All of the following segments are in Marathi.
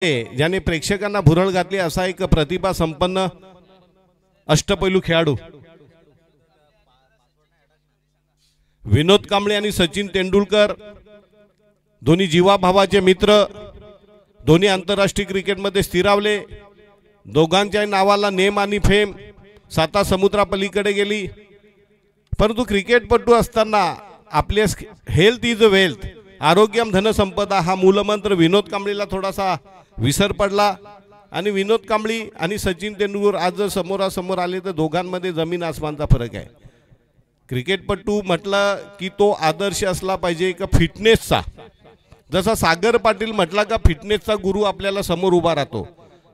ज्याने प्रेक्षकांना भुरळ घातली असा एक प्रतिभा संपन्न अष्टपैलू खेळाडू विनोद कांबळे आणि सचिन तेंडुलकर, दोन्ही जीवाभावाचे मित्र, दोन्ही आंतरराष्ट्रीय क्रिकेटमध्ये स्थिरावले। दोघांच्या नावाला नेम आणि फेम साता समुद्रापलीकडे गेली। परंतु क्रिकेटपटू असताना आपले हेल्थ इज वेल्थ, आरोग्यम धनसंपदा हा मूलमंत्र विनोद कांबळेला थोडासा विसर पडला आणि विनोद कांबळे आणि सचिन तेंडुलकर आज जर समोरासमोर आले तर दोघांमध्ये जमीन आसमानचा फरक आहे। क्रिकेटपटू म्हटलं की तो आदर्श असला पाहिजे का फिटनेसचा, जसा सागर पाटील म्हटला का फिटनेसचा गुरु आपल्याला समोर उभा राहतो,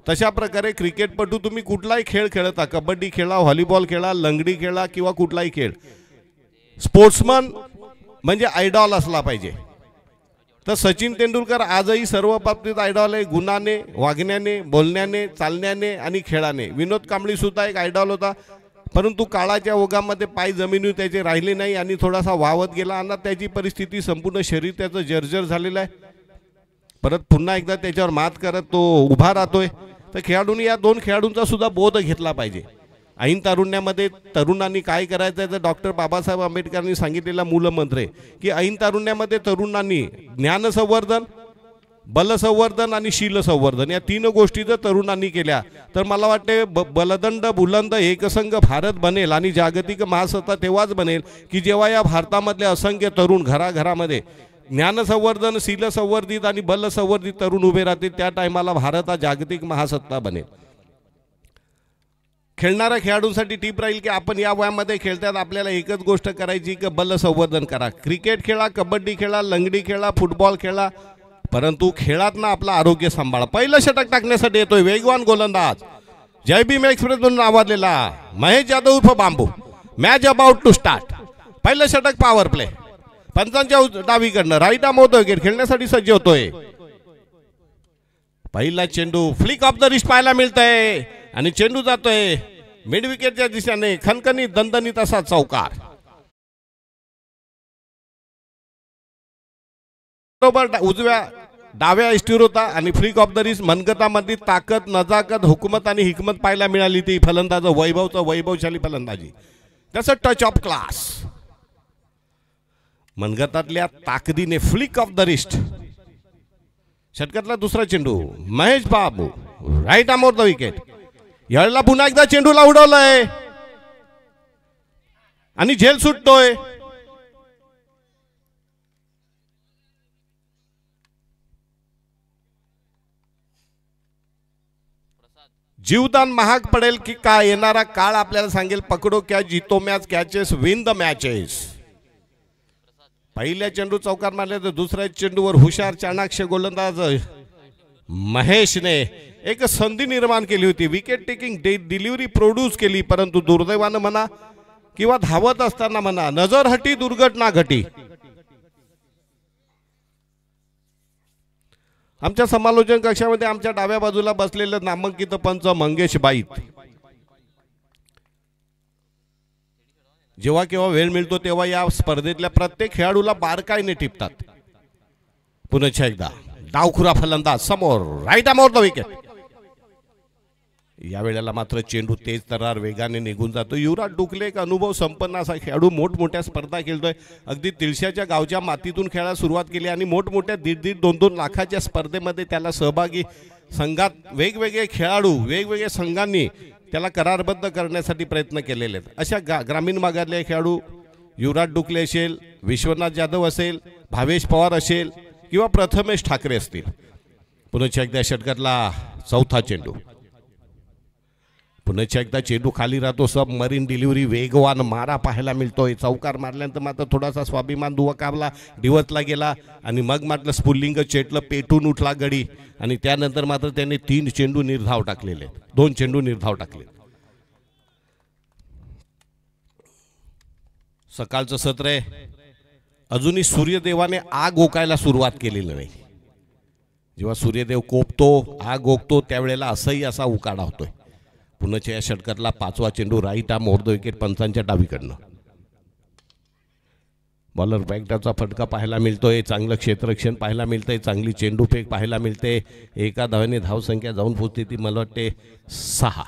तशा प्रकारे क्रिकेटपटू तुम्ही कुठलाही खेळ खेळता, कबड्डी खेळा, व्हॉलीबॉल खेळा, लंगडी खेळा किंवा कुठलाही खेळ, स्पोर्ट्समन म्हणजे आयडॉल असला पाहिजे। तर सचिन तेंडुलकर आजही सर्व बाबतीत आयडॉल आहे, गुणाने, वागण्याने, बोलण्याने, चालण्याने आणि खेळाने। विनोद कांबळे सुद्धा एक आयडॉल होता, परंतु काळाच्या ओघामध्ये पाय जमिनीवर त्याचे राहिले नाही आणि थोडासा वावत गेला आणि त्याची परिस्थिती संपूर्ण शरीर त्याचं जर्जर झालेलं आहे। परत पुन्हा एकदा त्याच्यावर मात करत तो उभा राहतोय। तर खेळाडूंनी या दोन खेळाडूंचा सुद्धा बोध घेतला पाहिजे। ऐन तारुण्यामध्ये तरुणांनी काय करायचं आहे तर डॉक्टर बाबासाहेब आंबेडकरांनी सांगितलेला मूलमंत्र आहे की ऐन तारुण्यामध्ये तरुणांनी ज्ञानसंवर्धन, बलसंवर्धन आणि शीलसंवर्धन या तीन गोष्टी जर तरुणांनी केल्या तर मला वाटते बलदंड बुलंद एकसंघ भारत बनेल आणि जागतिक महासत्ता तेव्हाच बनेल की जेव्हा या भारतामधले असंख्य तरुण घराघरामध्ये ज्ञानसंवर्धन, शीलसंवर्धित आणि बलसंवर्धित तरुण उभे राहतील, त्या टायमाला भारत हा जागतिक महासत्ता बनेल। खेळणाऱ्या खेळाडूंसाठी टीप राहील की आपण या वयामध्ये खेळतात आपल्याला एकच गोष्ट करायची की बलसंवर्धन करा। क्रिकेट खेळा, कबड्डी खेळा, लंगडी खेळा, फुटबॉल खेळा, परंतु खेळात ना आपलं आरोग्य सांभाळा। पहिलं षटक टाकण्यासाठी येतोय वेगवान गोलंदाज जय भीम एक्सप्रेस म्हणून आवाजलेला महेश जाधव उर्फ बांबू। Match about to start. पहिलं षटक पॉवर प्ले, पंचांच्या डावीकडनं राईट आर्म होतोय, विकेट खेळण्यासाठी सज्ज होतोय। पहिला चेंडू फ्लिक ऑफ द रिस्ट पाहायला मिळतंय आणि चेंडू जातोय मिड विकेटच्या दिशेने, खणखणीत दणदणीत असा चौकार। बरोबर उजव्या डाव्या इष्टीवर होता आणि फ्लिक ऑफ द रिस्ट मनगटामध्ये ताकद, नजाकत, हुकूमत आणि हिकमत पाहायला मिळाली। ती फलंदाज वैभवशाली फलंदाजी, त्याचं टच ऑफ क्लास, मनगटातल्या ताकदीने फ्लिक ऑफ द रिस्ट। षटकातला दुसरा चेंडू महेश बाबू राईट आर्म द विकेट। यावेळेला पुन्हा एकदा चेंडूला उडवलंय आणि झेल सुटतोय। जीवदान महाग पडेल की काय, येणारा काळ आपल्याला सांगेल। पकडो क्या जीतो match, catches win the matches. पहिल्या चेंडू चौकार मारले तर दुसऱ्या चेंडूवर हुशार चाणाक्ष गोलंदाज महेशने एक संधी निर्माण केली होती, विकेट टेकिंग डिलिव्हरी प्रोड्यूस केली, परंतु दुर्दैवानं म्हणा किंवा धावत असताना म्हणा नजर हटी दुर्घटना घटी। आमच्या समालोचन कक्षामध्ये आमच्या डाव्या बाजूला बसलेले नामांकित पंच मंगेश बाईत, जेव्हा केव्हा वेळ मिळतो तेव्हा या स्पर्धेतल्या प्रत्येक खेळाडूला बारकाईने टिपतात। पुन्हा एकदा डावखुरा फलंदाज समोर राईट आर्म द विकेट। या वेळेला मात्र चेंडू तेज तरार वेगाने निघून जातो। युवराज डुकले एक अनुभव संपन्न असा खेळाडू, मोठमोठ्या स्पर्धा खेळतोय, अगदी तिळशाच्या गावच्या मातीतून खेळायला सुरुवात केली आणि मोठमोठ्या 1.5-2 लाखाच्या स्पर्धेमध्ये त्याला सहभागी संघात वेगवेगळे खेळाडू वेगवेगळ्या संघांनी त्याला करारबद्ध करण्यासाठी प्रयत्न केलेले आहेत। अशा ग्रामीण भागातले खेळाडू युवराज डुकले असेल, विश्वनाथ जाधव असेल, भावेश पवार असेल किंवा प्रथमेश ठाकरे असतील। पुन्हा एकदा षटकातला चौथा चेंडू, पुन्हा एकदा चेंडू खाली राहतो, सब मरीन डिलिव्हरी, वेगवान मारा पाहायला मिळतोय। चौकार मारल्यानंतर मात्र थोडासा स्वाभिमान दुखावला, डिवचला गेला आणि मग मात्र स्पुल्लिंग चेटलं, पेटून उठला गडी आणि त्यानंतर मात्र त्याने 3 चेंडू निर्धाव टाकलेले, 2 चेंडू निर्धाव टाकले। सकाळचं सत्र आहे, अजूनही सूर्यदेवाने आग ओकायला सुरुवात केलेली नाही। जेव्हा सूर्यदेव कोपतो, आग ओकतो, त्यावेळेला असंही असा उकाडा होतोय। पुन्हा या षटकातला 5वा चेंडू right arm over the wicket, पंचांच्या डावीकडनं बॉलर बॅकडाचा फटका पाहायला मिळतोय, चांगलं क्षेत्ररक्षण पाहायला मिळतंय, चांगली चेंडूफेक पाहायला मिळते। एका धावेने धावसंख्या जाऊन पोहोचते ती मला वाटते 6।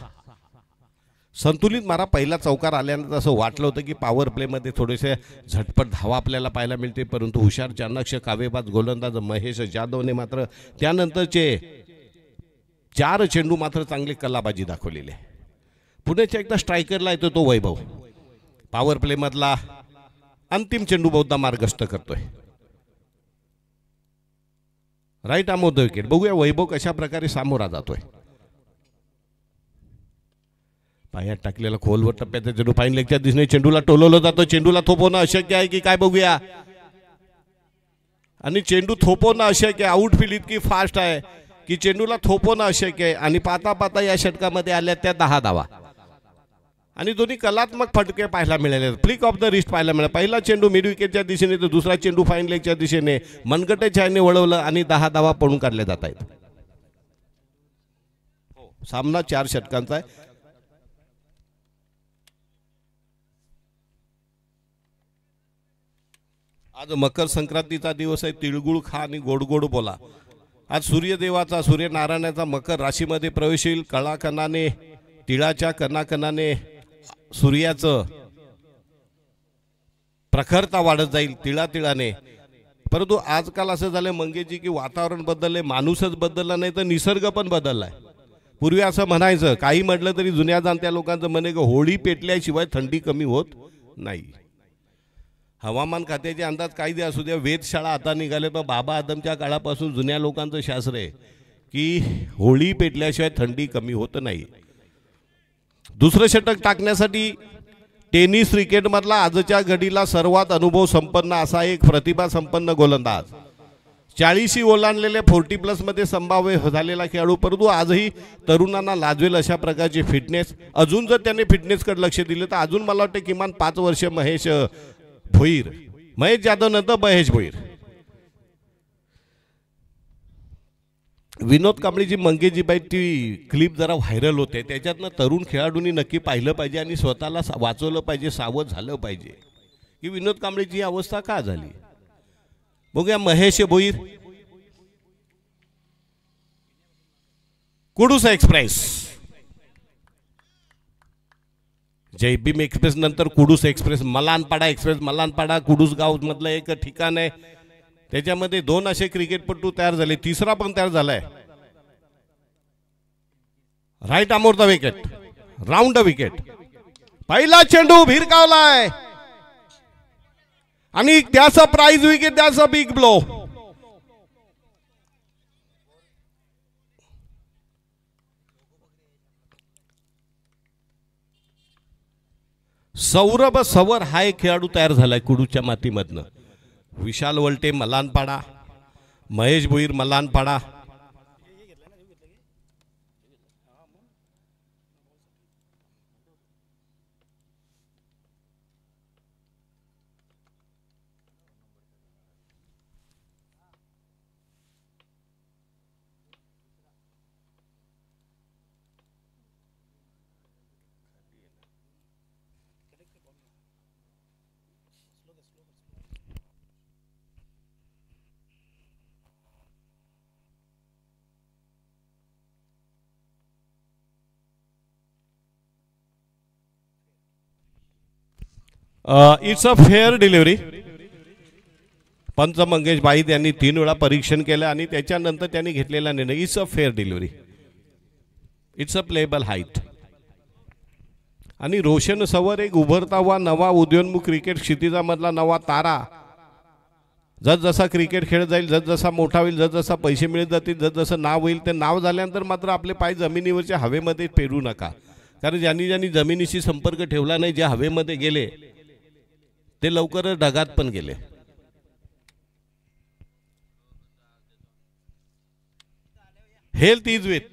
संतुलित मारा पहिला चौकार आल्यानंतर असं वाटलं होतं की पॉवर प्लेमध्ये थोडेसे झटपट धावा आपल्याला पाहायला मिळते, परंतु हुशार चाणक्य कावेबाज गोलंदाज महेश जाधवने मात्र त्यानंतरचे 4 चेंडू मात्र चांगली कलाबाजी दाखवलेली आहे। पुण्याच्या एकदा स्ट्रायकरला येतो तो वैभव, पॉवर प्लेमधला अंतिम चेंडू बहुधा मार्गस्थ करतोय। Right arm off the wicket. बघूया वैभव कशा प्रकारे सामोरा जातोय। पायात टाकलेला खोलवर टप्प्याचा चेंडू फाईन लेगच्या दिशेने चेंडूला टोलवलं जातं, चेंडूला थोपवणं अशक्य आहे की काय बघूया, आणि चेंडू थोपवणं अशक्य आहे। आउटफील्ड इतकी फास्ट आहे की चेंडूला थोपवणं अशक्य आहे, आणि पाता पाता या षटकामध्ये आल्या त्या 10 धावा आणि दोन्ही कलात्मक फटके पाहायला मिळाले। फ्लिक ऑफ द रिस्ट पाहायला मिळाला। पहिला चेंडू मिड विकेटच्या दिशेने तर दुसरा चेंडू फाईन लेगच्या दिशेने मनगटे छायने वळवलं आणि 10 धावा पळून काढल्या जात आहेत। सामना 4 षटकांचा आहे। आज मकर संक्रांतीचा दिवस आहे। तिळगुळ खा आणि गोड गोड बोला। आज सूर्यदेवाचा सूर्यनारायणाचा मकर राशीमध्ये प्रवेश होईल। कणाकणाने तिळाच्या कणाकणाने सूर्याचं प्रखरता वाढत जाईल तिळातिळाने। परंतु आजकाल असं झालं मंगेशजी की वातावरण बदलले, माणूसच बदलला नाही तर निसर्ग पण बदललाय। पूर्वी असं म्हणायचं, काही म्हटलं तरी जुन्या जाणत्या लोकांचं म्हणे की होळी पेटल्याशिवाय थंडी कमी होत नाही। हवामान खात्याचे अंदाज काही दे असू द्या, वेधशाळा आता निघाले, पण बाबा आदमच्या काळापासून जुन्या लोकांचं शास्त्र आहे की होळी पेटल्याशिवाय थंडी कमी होत नाही। दुसरं षटक टाकण्यासाठी टेनिस क्रिकेटमधला आजच्या घडीला सर्वात अनुभव संपन्न असा एक प्रतिभा संपन्न गोलंदाज, 40 ओलांडलेले 40+ मध्ये संभाव्य झालेला खेळाडू, परंतु आजही तरुणांना लाजवेल अशा प्रकारची फिटनेस। अजून जर त्याने फिटनेसकडे लक्ष दिलं तर अजून मला वाटतं किमान 5 वर्ष महेश जाधव नंतर महेश भोईर। विनोद कांबळेची मंगेशजी बाई ती क्लिप जरा व्हायरल होते, त्याच्यातनं तरुण खेळाडूंनी नक्की पाहिलं पाहिजे आणि स्वतःला वाचवलं पाहिजे, सावध झालं पाहिजे की विनोद कांबळेची अवस्था का झाली। बघूया महेश भोईर, कुडूस एक्सप्रेस, जयभीम एक्सप्रेस नंतर कुडूस एक्सप्रेस, मलानपाडा एक्सप्रेस। मलानपाडा कुडूस गाव मधलं एक ठिकाण आहे, त्याच्यामध्ये 2 असे क्रिकेटपटू तयार झाले, तिसरा पण तयार झालाय। Right arm off the wicket, round the wicket. पहिला चेंडू भिरकावलाय आणि त्याचा प्राइज विकेट, त्याचा बिग ब्लो। सौरभ सवर हा एक खेळाडू तयार झालाय कुडूच्या मातीमधनं। Vishal Valte Malanpada, Mahesh Bhoir Malanpada. It's a fair delivery. पंच मंगेश भाई यांनी 3 वेळा परीक्षण केलं आणि त्याच्यानंतर त्यांनी घेतलेला निर्णय, it's a fair delivery, it's a payable height. आणि रोशन सवर एक उभरता हुआ नवा उदयोन्मुख क्रिकेट क्षितिजामधला नवा तारा। जसजसा क्रिकेट खेळ जाईल, जसजसा मोठा होईल, जसजसा पैसे मिळत जातील, जसजसं नाव होईल, ते नाव झाल्यानंतर मात्र आपले पाय जमिनीवरच्या हवेमध्ये पेरू नका, कारण ज्यांनी ज्यांनी जमिनीशी संपर्क ठेवला नाही, जे हवेमध्ये गेले ते लवकरच ढगात पण गेले। हेल्थ इज वेल्थ,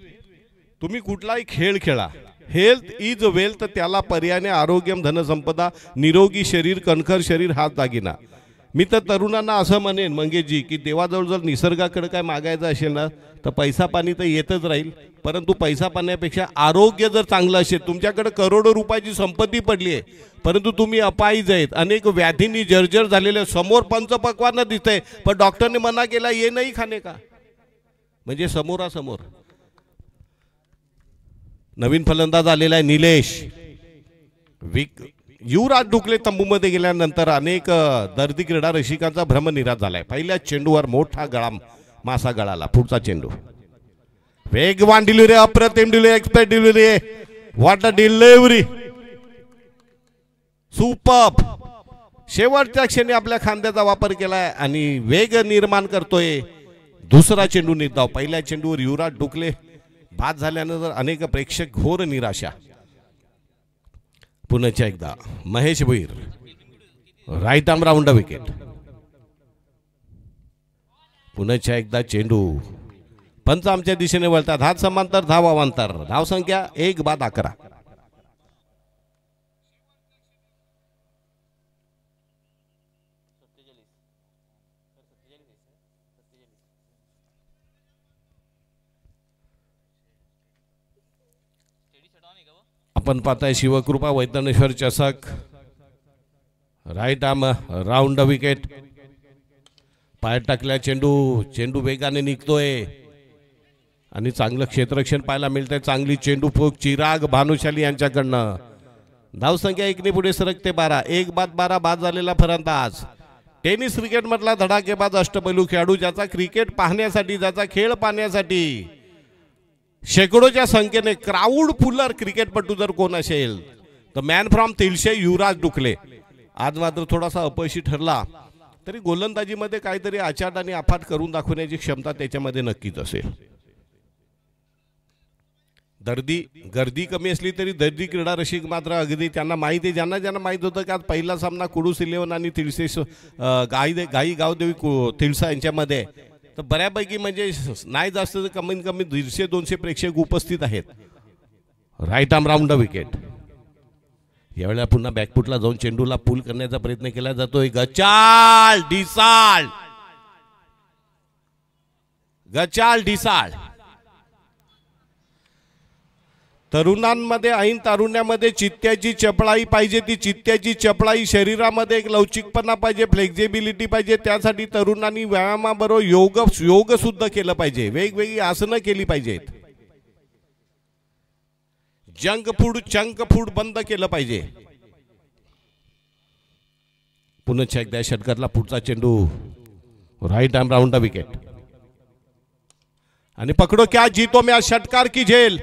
तुम्ही कुठलाही खेळ खेळा, हेल्थ इज वेल्थ, त्याला पर्यायाने आरोग्यम धनसंपदा, निरोगी शरीर कणखर शरीर हाच दागिना। मी तर तरुणांना असं म्हणेन मंगेशजी की देवाजवळ जर निसर्गाकडे काय मागायचं असेल ना तर पैसा पाणी तर येतच राहील, परंतु पैसा पाण्यापेक्षा आरोग्य जर चांगलं असेल, तुमच्याकडे करोडो रुपयाची संपत्ती पडली आहे परंतु तुम्ही अपाहिज आहेत, अनेक व्याधींनी जर्जर झालेले, समोर पंचपक्वान्न दिसतंय पण डॉक्टरने मना केला ये नाही खाणे का, म्हणजे समोरासमोर. नवीन फलंदाज आलेला आहे निलेश. युवराज डुकले तंबूमध्ये गेल्यानंतर अनेक दर्दी क्रीडा रसिकांचा भ्रमनिराश झालाय. पहिल्या चेंडूवर मोठा गळा मासा गळाला. पुढचा चेंडू वेगवान डिलिव्हरी, अप्रतिम delivery, expert delivery, what a delivery, superb. शेवटच्या क्षणी आपल्या खांद्याचा वापर केलाय आणि वेग निर्माण करतोय. दुसरा चेंडू निर्धाव. पहिल्या चेंडूवर युवराज डुकले बाद झाल्यानंतर अनेक प्रेक्षक घोर निराशा. पुन्हा एकदा Mahesh Bhoir, right arm round wicket. पुन्हा एकदा चेंडू. पंच आमच्या दिशेने वळतात. हात समांतर, धाव अवांतर. धाव संख्या 1-11. आपण पाहताय शिवकृपा वैतरणेश्वर चषक, राईट आर्म राऊंड विकेट. पाय टाकल्या चेंडू वेगाने निघतोय आणि चांगलं क्षेत्ररक्षण पाहायला मिळतंय. चांगली चेंडू फोक चिराग भानुशाली यांच्याकडनं. धावसंख्या 1ने पुढे सरकते 12. 1-12 बाद झालेला फलंदाज. टेनिस क्रिकेट मधला धडाकेबाज अष्टपैलू खेळाडू, ज्याचा क्रिकेट पाहण्यासाठी, ज्याचा खेळ पाहण्यासाठी शेकडोच्या संख्येने क्राऊड पुलर क्रिकेटपटू जर कोण असेल तर मॅन फ्रॉम तिळशे युवराज डुकले. आज मात्र थोडासा अपयशी ठरला तरी गोलंदाजीमध्ये काहीतरी आचाट आणि अफाट करून दाखवण्याची क्षमता त्याच्यामध्ये नक्कीच असेल. गर्दी कमी असली तरी दर्दी क्रीडा रसिक मात्र अगदी त्यांना माहिती आहे, ज्यांना माहीत होतं की आज पहिला सामना कुडूस 11 आणि तिळसे गाई गावदेवी तिळसा यांच्यामध्ये, तर बऱ्यापैकी म्हणजे नाही जास्त तर कमीत कमी 150-200 प्रेक्षक उपस्थित आहेत. Right arm round wicket. यावेळेला पुन्हा बॅकफुटला जाऊन चेंडूला पूल करण्याचा प्रयत्न केला जातोय. गचाळ ढिसाळ. तरुणांमध्ये ऐन तारुण्यामध्ये चित्त्याची चपळाई पाहिजे. ती चित्त्याची चपळाई शरीरामध्ये एक लवचिकपणा पाहिजे, फ्लेक्झिबिलिटी पाहिजे. त्यासाठी तरुणांनी व्यायामाबरोबर योग सुद्धा केलं पाहिजे. वेगवेगळी आसनं केली पाहिजेत. जंक फूड बंद केलं पाहिजे. पुन्हा एकदा षटकातला पुढचा चेंडू, राईट आर्म राऊंड विकेट. आणि पकडो क्या जीतो मॅच, षटकार की झेल.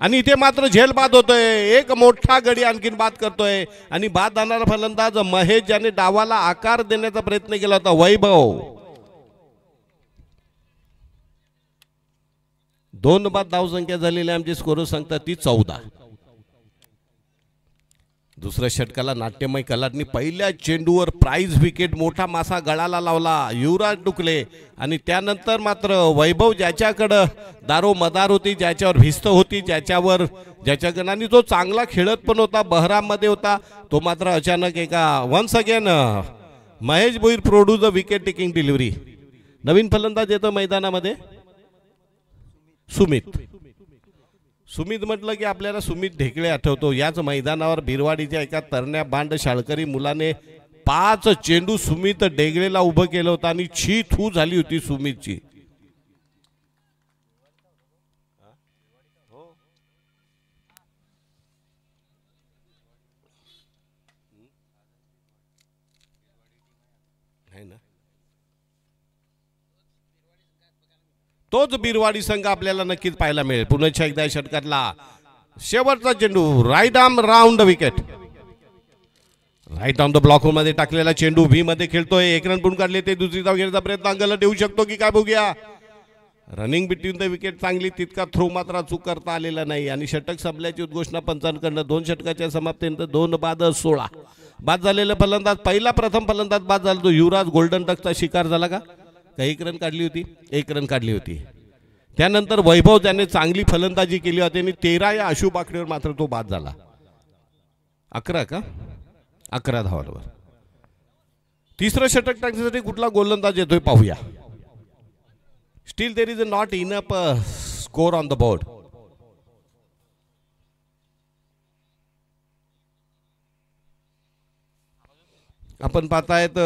आणि इथे मात्र झेल बाद होतोय. एक मोठा गडी आणखीन बाद करतोय आणि बाद जाणारा फलंदाज महेश, ज्याने डावाला आकार देण्याचा प्रयत्न केला होता, वैभव. 2 बाद धावसंख्या झालेली आमची स्कोर सांगतात ती 14. दुसऱ्या षटकाला नाट्यमय कलाटणी पहिल्या चेंडूवर प्राइज विकेट, मोठा मासा गळाला लावला युवराज डुकले. आणि त्यानंतर मात्र वैभव, ज्याच्याकडं दारो मदार होती, ज्याच्यावर भिस्त होती, ज्याच्या गणाने जो चांगला खेळत पण होता, बहराममध्ये होता, तो मात्र अचानक एका once again Mahesh Bhoir produce a wicket taking delivery. नवीन फलंदाज येतो मैदानामध्ये सुमित म्हटलं की आपल्याला सुमित ढेकळे आठवतो. याच मैदानावर बिरवाडीच्या एका तरण्या बांड शाळकरी मुलाने 5 चेंडू सुमित ढेकळेला उभं केलं होतं आणि छी थू झाली होती सुमितची. तोच बिरवाडी संघ आपल्याला नक्कीच पाहायला मिळेल. पुन्हा एकदा षटकातला शेवटचा चेंडू, right arm round wicket. Right arm the block मध्ये टाकलेला चेंडू व्ही मध्ये खेळतोय. 1 रन पूर्ण काढले. ते दुसरी धाव घेण्याचा प्रयत्न अंगाला देऊ शकतो की काय बघूया. रनिंग बिटवीन द विकेट चांगली, तितका थ्रो मात्र चूक करता आलेला नाही. आणि षटक संपल्याची उद्घोषणा पंचांकडनं. 2 षटकाच्या समाप्तीनंतर 2 बाद 16 बाद झालेला फलंदाज. प्रथम फलंदाज बाद झाला तो युवराज गोल्डन डकचा शिकार झाला का? 1 रन काढली होती, 1 रन काढली होती. त्यानंतर वैभव, ज्याने चांगली फलंदाजी केली होती आणि 13 या आशु बाकडेवर मात्र तो बाद झाला. 11 धावांवर. तिसरं षटक टाकण्यासाठी कुठला गोलंदाज येतोय पाहूया. Steel there is not enough score on the board. आपण पाहतायत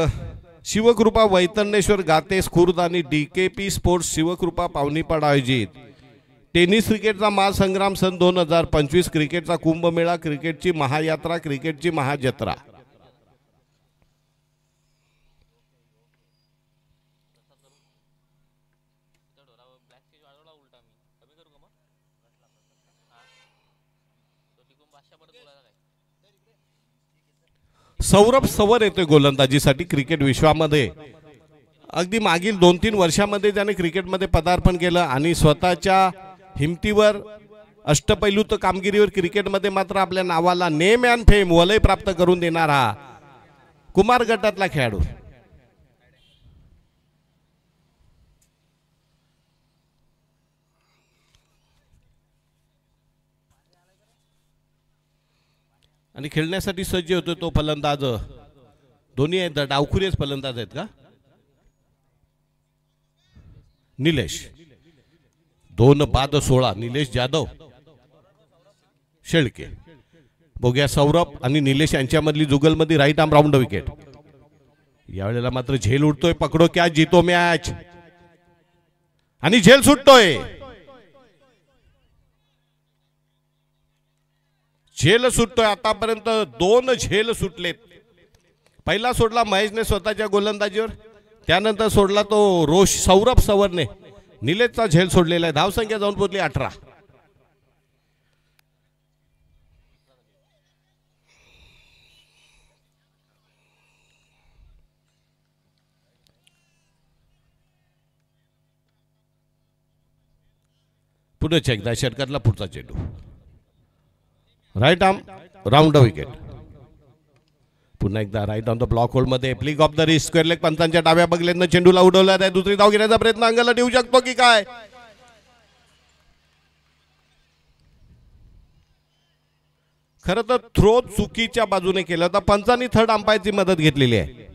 शिवकृपा वैतरणेश्वर गाते खुर्द आणि DKP स्पोर्ट्स शिवकृपा पावनीपाड आयोजित टेनिस क्रिकेटचा महासंग्राम सन 2025, क्रिकेटचा कुंभमेळा, क्रिकेटची महायात्रा, क्रिकेटची महाजत्रा. सौरभ सवर येतोय गोलंदाजीसाठी. क्रिकेट विश्वामध्ये अगदी मागील 2-3 वर्षामध्ये त्याने क्रिकेटमध्ये पदार्पण केलं आणि स्वतःच्या हिमतीवर अष्टपैलूत कामगिरीवर क्रिकेटमध्ये मात्र आपल्या नावाला नेम अँड फेम वलय प्राप्त करून देणारा कुमार गटातला खेळाडू. आणि खेळण्यासाठी सज्ज होतो तो फलंदाज. दोन्ही आहेत डावखुरेच फलंदाज आहेत का? निलेश 2 बाद 16. निलेश जाधव, शेळके. बघूया सौरभ आणि निलेश यांच्यामधली जुगलमध्ये राईट आर्म राऊंड विकेट. यावेळेला मात्र झेल उडतोय. पकडो क्या जीतो मॅच आणि झेल सुटतोय. झेल सुटतोय. आतापर्यंत 2 झेल सुटलेत. पहिला सोडला महेशने स्वतःच्या गोलंदाजीवर, त्यानंतर सोडला तो सौरभ सवरने. निलेशचा झेल सोडलेला आहे. धावसंख्या जाऊन पोहोचली 18. पुढे एकदा षटकातला पुढचा चेंडू राईट आर्म राऊंड विकेट. पुन्हा एकदा right on the block hold मध्ये flick off the wrist. Square leg पंचांच्या डाव्या बगलेनं चेंडूला उडवला आहे. दुसरी धाव घेण्याचा प्रयत्न अंगाला देऊ शकतो की काय? खरं तर थ्रो चुकीच्या बाजूने केला होता. पंचांनी थर्ड अंपायरची मदत घेतलेली आहे.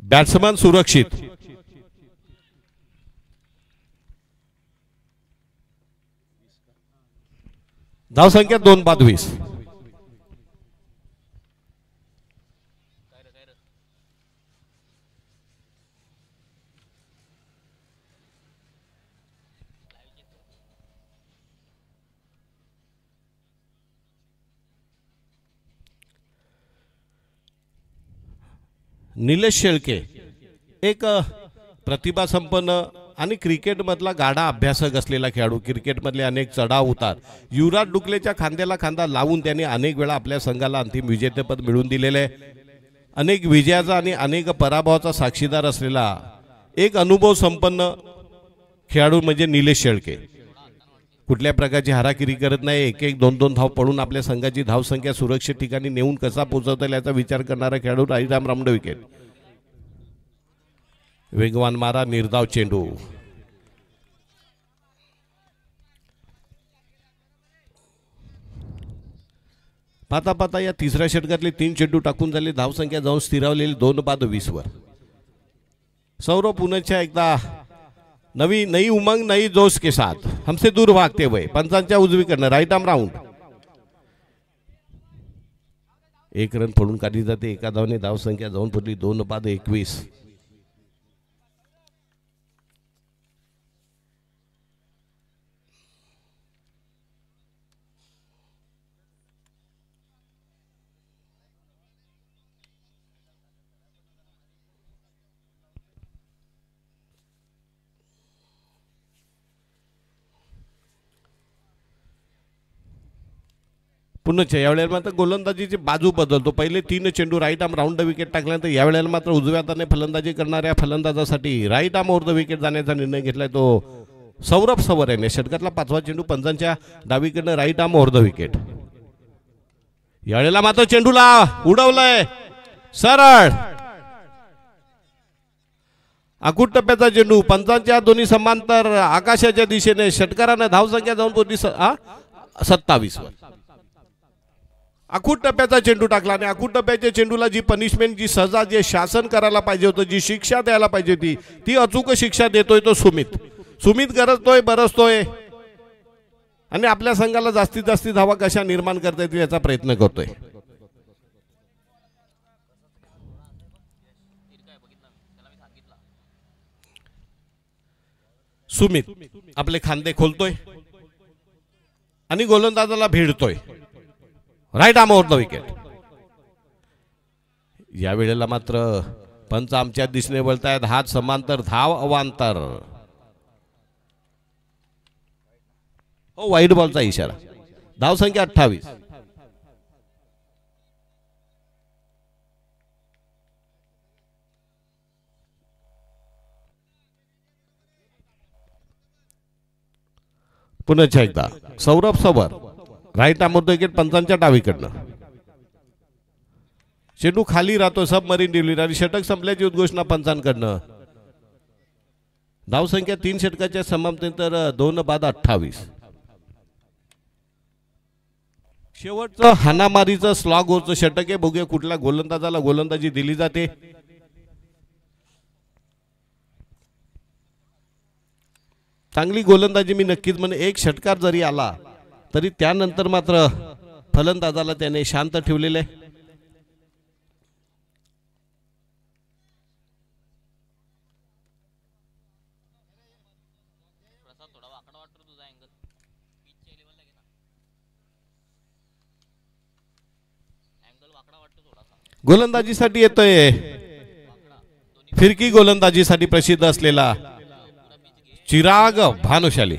बॅट्समन सुरक्षित. धावसंख्या 2 बाद 20. निलेश शेळके एक प्रतिभा संपन्न आणि क्रिकेटमधला गाढा अभ्यासक असलेला खेळाडू. क्रिकेटमधले अनेक चढाव उतार. युवराज डुकलेच्या खांद्याला खांदा लावून त्यांनी अनेक वेळा आपल्या संघाला अंतिम विजेतेपद मिळवून दिलेले आहे. अनेक विजयाचा आणि अनेक पराभवाचा साक्षीदार असलेला एक अनुभव संपन्न खेळाडू म्हणजे निलेश शेळके. कुठल्या प्रकारची हाराकिरी करत नाही. 1-1, 2-2 धाव पडून आपल्या संघाची धावसंख्या सुरक्षित ठिकाणी नेऊन कसा पोहोचवता येईल याचा विचार करणारा खेळाडू. Right arm round wicket. वेगवान मारा, निर्धाव चेंडू. पाहता पाहता या तिसऱ्या षटकातले 3 चेंडू टाकून झाले. धावसंख्या जाऊन स्थिरावलेली 2 बाद 20 वर. सौरभ पुनच्या एकदा नई उमंग नई जोश के साथ हमसे दूर भागते हुए पंचांच्या उजवीकडनं राईट आर्म राऊंड. 1 रन पडून काढली जाते. एका धावने धावसंख्या जाऊन पडली 2 बाद 21. पुन्हा यावेळेला मात्र गोलंदाजीची बाजू बदलतो. पहिले 3 चेंडू right arm round the wicket टाकल्यानंतर यावेळेला मात्र उजव्या हाताने फलंदाजी करणाऱ्या फलंदाजासाठी right arm over the wicket जाण्याचा निर्णय घेतलाय तो सौरभ सवर याने. षटकातला 5वा चेंडू पंचांच्या डावीकडनं right arm over the wicket. यावेळेला मात्र चेंडूला उडवलंय सरळ. आखूट टप्प्याचा चेंडू पंचांच्या दोन्ही समांतर आकाशाच्या दिशेने. षटकारानं धावसंख्या जाऊन पोहोचली 27 वर. आखूट टप्प्याचा चेंडू टाकला आणि आखूट टप्प्याच्या चेंडूला जी पनिशमेंट, जी सजा, जे शासन करायला पाहिजे होतं, जी शिक्षा द्यायला पाहिजे होती, ती अचूक शिक्षा देतोय तो सुमित. सुमित गरजतोय, बरसतोय आणि आपल्या संघाला जास्तीत जास्त धावा कशा निर्माण करता येतील याचा प्रयत्न करतोय. सुमित आपले खांदे खोलतोय आणि गोलंदाजाला भिडतोय. Right arm over the wicket. या वेळेला मात्र पंच आमच्या दिशेने वळतायत. हात समांतर, धाव अवांतर. हो, वाईड बॉलचा इशारा. धाव संख्या 28. पुन्हा एकदा Saurabh Savar right arm over the wicket पंचांच्या डावीकडनं. चेंडू खाली राहतो सबमरीन डिलिव्हरी आणि षटक संपल्याची उद्घोषणा पंचांकडनं. धाव संख्या 3 षटकाच्या समाप्तीनंतर 2 बाद 28. शेवटचं हानामारीचं स्लॉग ओव्हरचं षटक आहे. बघूया कुठल्या गोलंदाजाला गोलंदाजी दिली जाते. चांगली गोलंदाजी मी नक्कीच म्हणेन. एक षटकार जरी आला तरी त्यानंतर मात्र फलंदाजाला त्याने शांत ठेवलेले. गोलंदाजीसाठी येतोय फिरकी गोलंदाजीसाठी प्रसिद्ध असलेला चिराग भानुशाली.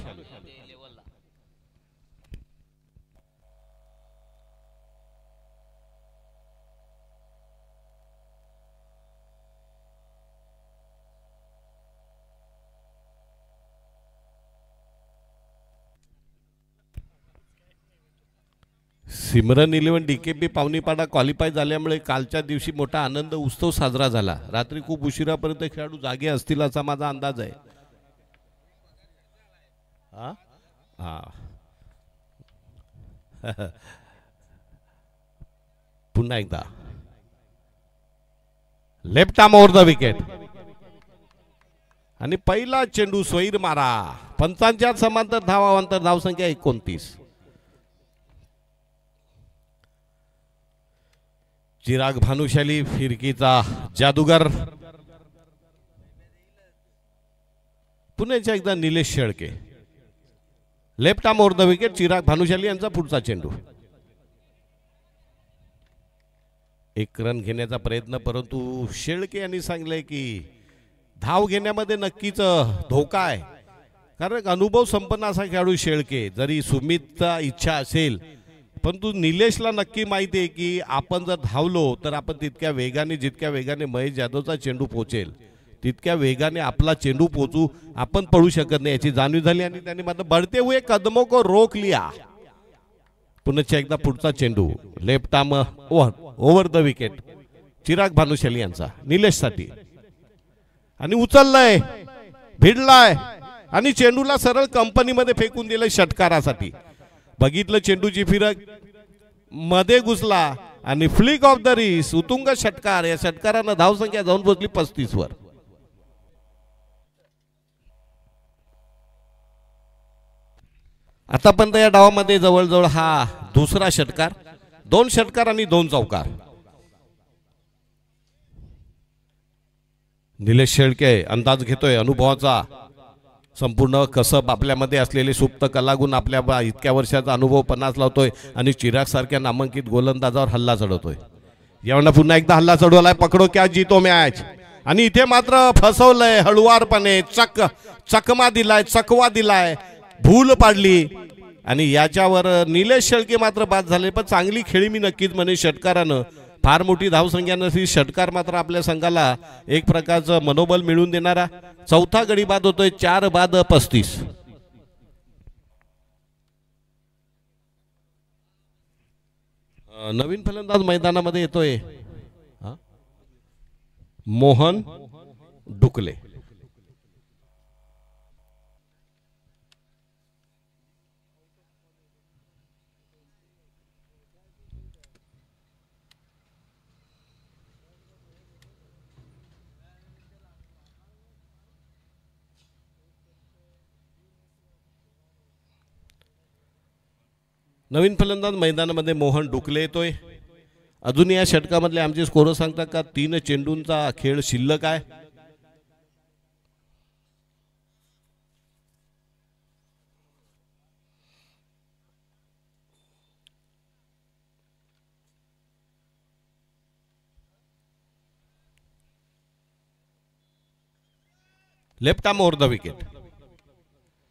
सिमरन 11 DKP पावनीपाडा क्वालिफाय झाल्यामुळे कालच्या दिवशी मोठा आनंद उत्सव साजरा झाला. रात्री खूप उशिरापर्यंत खेळाडू जागे असतील असा माझा अंदाज आहे. पुन्हा एकदा left arm over the wicket आणि पहिला चेंडू स्वैर मारा. पंचांच्या समांतर धावांतर. धाव संख्या 29. चिराग भानुशाली फिरकीचा जादूगर. पुण्याच्या एकदा Nilesh Shelke. Left arm over the wicket. Chirag Bhanushali यांचा पुढचा चेंडू. 1 रन घेण्याचा प्रयत्न, परंतु शेळके यांनी सांगितलंय की धाव घेण्यामध्ये नक्कीच धोका आहे. कारण अनुभव संपन्न असा खेळाडू शेळके. जरी सुमितचा इच्छा असेल परंतु निलेशला नक्की माहिती आहे की आपण जर धावलो तर आपण तितक्या वेगाने, जितक्या वेगाने महेश जाधवचा चेंडू पोहोचेल तितक्या वेगाने आपला चेंडू पोहोचू आपण पडू शकत नाही याची जाणीव झाली आणि त्यांनी मात्र बढ़ते हुए कदमों को रोक लिया. पुन्हा एकदा पुढचा चेंडू left arm over the wicket. Chirag Bhanushali यांचा निलेशसाठी आणि उचललाय, भिडलाय आणि चेंडूला सरळ कंपनीमध्ये फेकून दिलंय षटकारासाठी. बघितलं चेंडूची फिरक मध्ये घुसला आणि फ्लिक ऑफ द रिस्ट उतुंग षटकार. या षटकारानं धाव संख्या जाऊन पोहोचली 35 वर. आतापर्यंत या डावामध्ये जवळजवळ हा दुसरा षटकार. 2 षटकार आणि 2 चौकार. निलेश शेळके अंदाज घेतोय अनुभवाचा. संपूर्ण कसब आपल्यामध्ये असलेले सुप्त कलागुण, आपल्या इतक्या वर्षाचा अनुभव 50 लावतोय आणि चिराग सारख्या नामांकित गोलंदाजावर हल्ला चढवतोय. यावेळेला पुन्हा एकदा हल्ला चढवलाय. पकडो क्या जीतो मॅच. आणि इथे मात्र फसवलंय हळुवारपणे. चकमा दिलाय, चकवा दिलाय, भूल पाडली. आणि याच्यावर निलेश शेळके मात्र बाद झाले. पण चांगली खेळी मी नक्कीच म्हणे षटकारानं. फार मोठी धावसंख्या नसली, षटकार मात्र आपल्या संघाला एक प्रकारचं मनोबल मिळवून देणारा. चौथा गडी बाद होतोय 4-35. नवीन फलंदाज मैदानामध्ये येतोय मोहन डुकले. नवीन फलंदाज मैदानामध्ये मोहन डुकले येतोय. अजून या षटकामधले आमचे स्कोर सांगतात का? 3 चेंडूंचा खेळ शिल्लक आहे. Left arm over the wicket.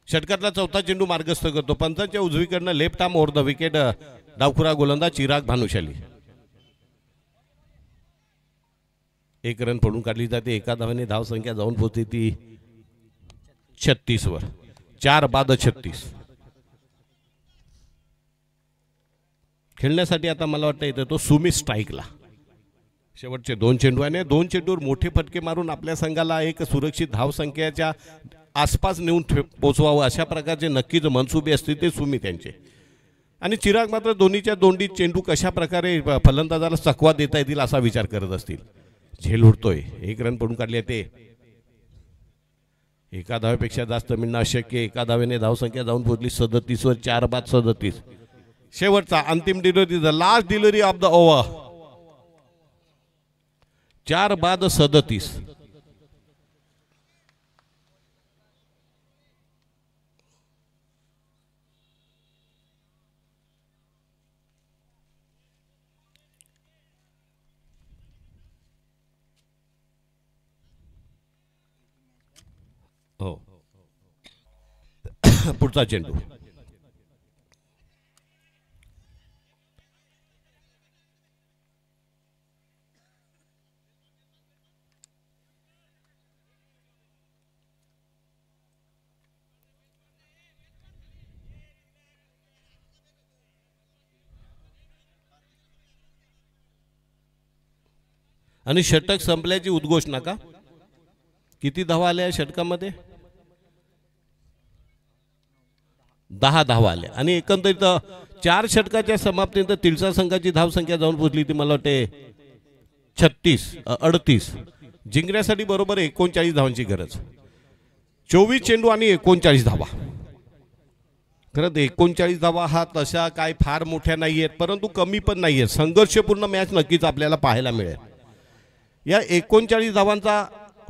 षटकातला चौथा चेंडू मार्गस्थ करतो. पंचांच्या उजवीकडनं left arm over the wicket. डावखुरा गोलंदाज चिराग भानुशाली. 1 रन पडून काढली जाते. एका धावाने धावसंख्या जाऊन पोहोचते ती 36 वर. 4-36. खेळण्यासाठी आता मला वाटतं येतो तो सुमित स्ट्राईकला. शेवटचे 2 चेंडू आहे. 2 चेंडूवर मोठे फटके मारून आपल्या संघाला एक सुरक्षित धावसंख्येच्या आसपास नेऊन पोचवावं अशा प्रकारचे नक्कीच मनसुबे असतील ते सुमित यांचे. आणि चिराग मात्र दोन्हीच्या दोंडीत चेंडू कशा प्रकारे फलंदाजाला चकवा देता येतील असा विचार करत असतील. झेल उडतोय. 1 रन पडून काढले ते. एका धावेपेक्षा जास्त मिळणं अशक्य. एका धावेने धावसंख्या जाऊन पोहोचली 37 वर. 4-37. शेवटचा अंतिम delivery, the last delivery of the over. 4-37. हो. पुढचा चेंडू. आणि षटक संपल्याची उद्घोषणा का? किती धावा आल्या षटकामध्ये? 10 धावा आल्या. आणि एकंदरीत 4 षटकाच्या समाप्तीनंतर तिळसा संघाची धावसंख्या जाऊन पोहोचली ती मला वाटते 38. जिंकण्यासाठी बरोबर 39 धावांची गरज. 24 चेंडू आणि 39 धावा. खरंच 39 धावा हा तशा काय फार मोठ्या नाही आहेत, परंतु कमी पण नाही आहेत. संघर्षपूर्ण मॅच नक्कीच आपल्याला पाहायला मिळेल. या 39 धावांचा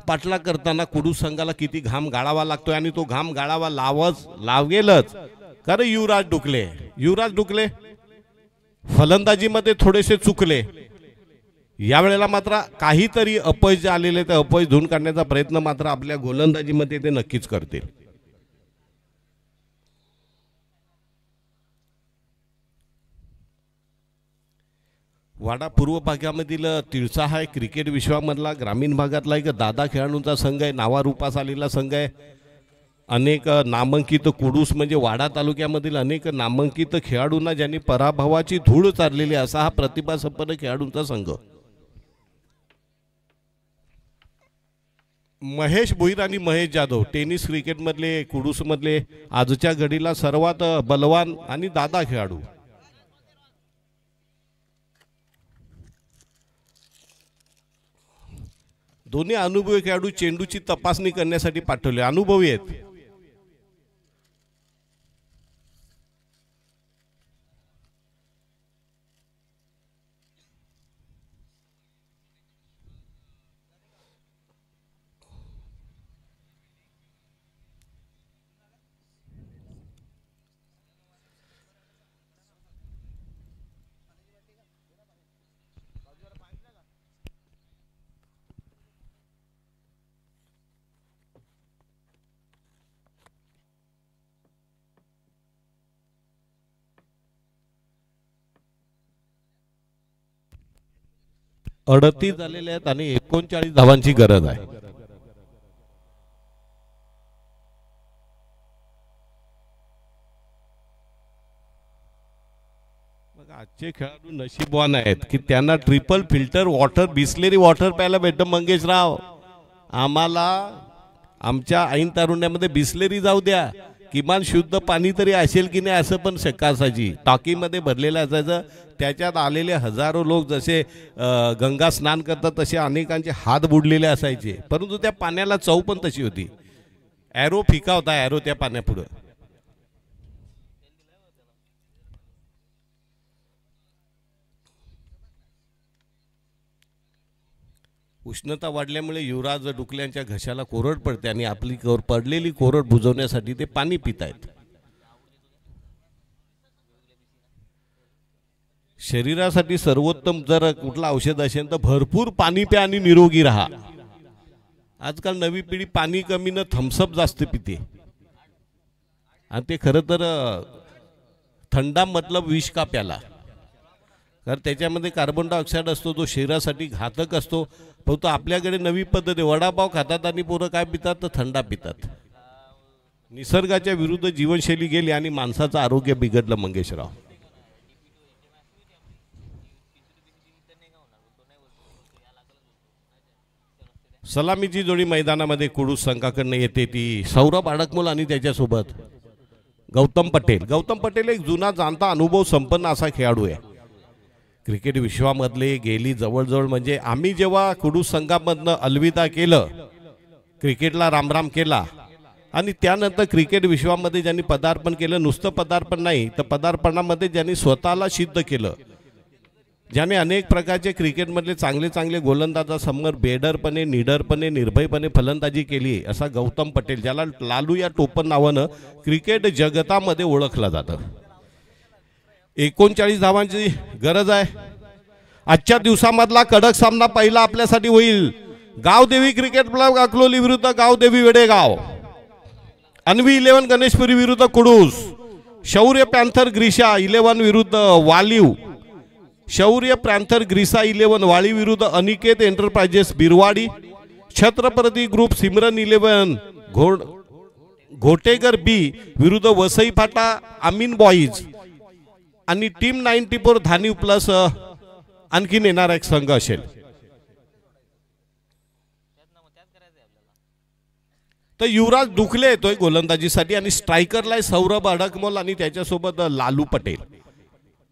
पाठलाग करताना कुडू संघाला किती घाम गाळावा लागतोय आणि तो घाम गाळावा लागेलच. कारण युवराज डुकले फलंदाजीमध्ये थोडेसे चुकले. यावेळेला मात्र काहीतरी अपयश आलेले ते अपयश धुवून काढण्याचा प्रयत्न मात्र आपल्या गोलंदाजीमध्ये ते नक्कीच करतील. वाडा पूर्व भागामधील तिळसा हा क्रिकेट विश्वामधला ग्रामीण भागातला एक दादा खेळाडूंचा संघ आहे. नावारूपास आलेला संघ आहे. अनेक नामांकित कुडूस म्हणजे वाडा तालुक्यामधील अनेक नामांकित खेळाडूंना ज्यांनी पराभवाची धूळ चाललेली असा हा प्रतिभासंपन्न खेळाडूंचा संघ. महेश भोईर आणि महेश जाधव टेनिस क्रिकेटमधले कुडूसमधले आजच्या घडीला सर्वात बलवान आणि दादा खेळाडू. दोन्ही अनुभवी खेळाडू चेंडूची तपासणी करण्यासाठी पाठवले. अनुभवी आहेत. 38 झालेले आहेत आणि 39 धावांची गरज आहे. आजचे खेळाडू नशीबवान आहेत की त्यांना triple filter water Bisleri water प्यायला भेटतं. मंगेशराव, आम्हाला आमच्या ऐन तारुण्यामध्ये बिस्लेरी जाऊ द्या, किमान शुद्ध पाणी तरी असेल की नाही असं पण शक्य असायची. टाकीमध्ये भरलेलं असायचं, त्याच्यात आलेले हजारो लोक जसे गंगा स्नान करतात तसे अनेकांचे हात बुडलेले असायचे. परंतु त्या पाण्याला चव पण तशी होती. ॲरो फिका होता, ॲरो त्या पाण्यापुढं. उष्णता वाढल्यामुळे युवराज डुकल्यांच्या घशाला कोरड पडते आणि आपली पडलेली कोरड बुजवण्यासाठी ते पाणी पितायत. शरीरासाठी सर्वोत्तम जर कुठलं औषध असेल तर भरपूर पाणी प्या आणि निरोगी राहा. आजकाल नवी पिढी पाणी कमी न थम्सअप जास्त पिते आणि ते खरं तर थंडा मतलब विष का प्याला, कारण त्याच्यामध्ये कार्बन डायऑक्साईड असतो जो शरीरासाठी घातक असतो. फक्त आपल्याकडे नवी पद्धत आहे, वडापाव खातात आणि पोरं काय पितात तर थंडा पितात. निसर्गाच्या विरुद्ध जीवनशैली गेली आणि माणसाचं आरोग्य बिघडलं. मंगेशराव, सलामीची जोडी मैदानामध्ये कुडूस संघाकडनं येते ती सौरभ अडकमोल आणि त्याच्यासोबत गौतम पटेल. गौतम पटेल एक जुना जाणता अनुभव संपन्न असा खेळाडू आहे. क्रिकेट विश्वामधले गेली जवळजवळ म्हणजे आम्ही जेव्हा कुडूस संघामधनं अलविदा केलं, क्रिकेटला रामराम केला आणि त्यानंतर क्रिकेट विश्वामध्ये ज्यांनी पदार्पण केलं, नुसतं पदार्पण नाही तर पदार्पणामध्ये ज्यांनी स्वतःला सिद्ध केलं, ज्याने अनेक प्रकारचे क्रिकेटमधले चांगले चांगले गोलंदाजासमोर बेडरपणे निडरपणे निर्भयपणे फलंदाजी केली असा गौतम पटेल, ज्याला लालू या टोपण नावानं क्रिकेट जगतामध्ये ओळखलं जातं. 39 धावांची गरज आहे. आजच्या दिवसामधला कडक सामना पहिला आपल्यासाठी होईल. गावदेवी क्रिकेट क्लब अकलोली विरुद्ध गावदेवी वेडेगाव. अन्वी 11 गणेशपुरी विरुद्ध कुडूस. शौर्य पॅन्थर ग्रीशा 11 विरुद्ध वालीव. शौर्य पॅन्थर ग्रीसा 11 वाली विरुद्ध अनिकेत एंटरप्राइजेस बिरवाडी. छत्रपती ग्रुप सिमरन 11 घोटेकर बी विरुद्ध वसई फाटा अमीन बॉईज. आणि टीम 94 धानीव प्लस आणखीन येणारा एक संघ असेल. तर युवराज डुकले येतोय गोलंदाजीसाठी आणि स्ट्रायकरला सौरभ अडकमोल आणि त्याच्यासोबत लालू पटेल.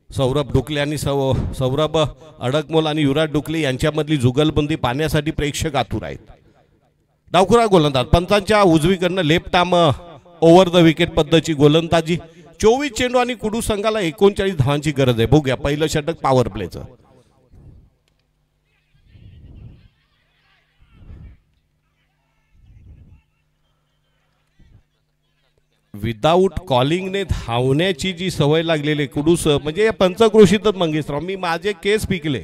सौरभ डुकले आणि सौरभ अडकमोल आणि युवराज डुकले यांच्यामधली जुगलबंदी पाहण्यासाठी प्रेक्षक आतुर आहेत. डावखुरा गोलंदाज पंचांच्या उजवीकडनं left arm over the wicket पद्धतीची गोलंदाजी. 24 चेंडू आणि कुडूस संघाला 39 धावांची गरज आहे. बघूया पहिलं षटक पॉवर प्लेचं. विदाऊट कॉलिंगने धावण्याची जी सवय लागलेली कुडूस म्हणजे या पंचक्रोशीतच मंगेशराव मी माझे केस पिकले.